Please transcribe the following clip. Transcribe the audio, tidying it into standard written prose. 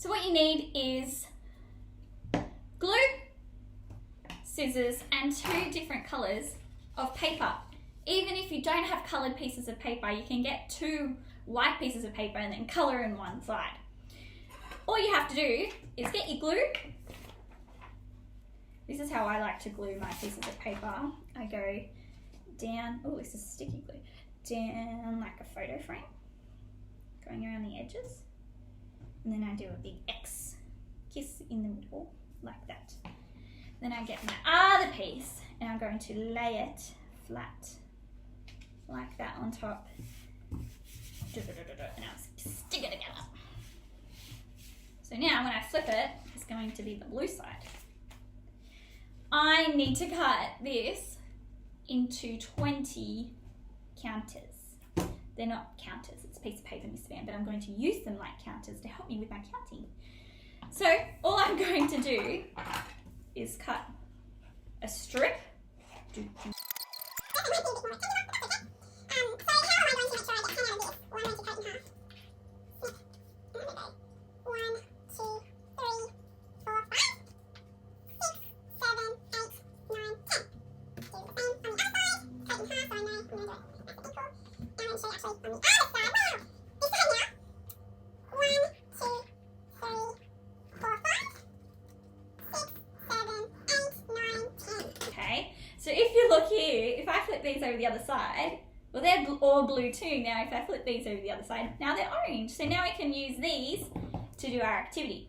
So what you need is glue, scissors, and 2 different colours of paper. Even if you don't have coloured pieces of paper, you can get 2 white pieces of paper and then colour in one side. All you have to do is get your glue. This is how I like to glue my pieces of paper. I go down, oh, this is sticky glue, down like a photo frame, going around the edges. And then I do a big X kiss in the middle, like that. Then I get my other piece and I'm going to lay it flat, like that on top. And I'll stick it together. So now when I flip it, it's going to be the blue side. I need to cut this into 20 counters. They're not counters, it's a piece of paper, Miss Van, but I'm going to use them like counters to help me with my counting. So all I'm going to do is cut a strip. Okay, so if you look here, if I flip these over the other side, well, they're all blue too. Now if I flip these over the other side, now they're orange. So now we can use these to do our activity.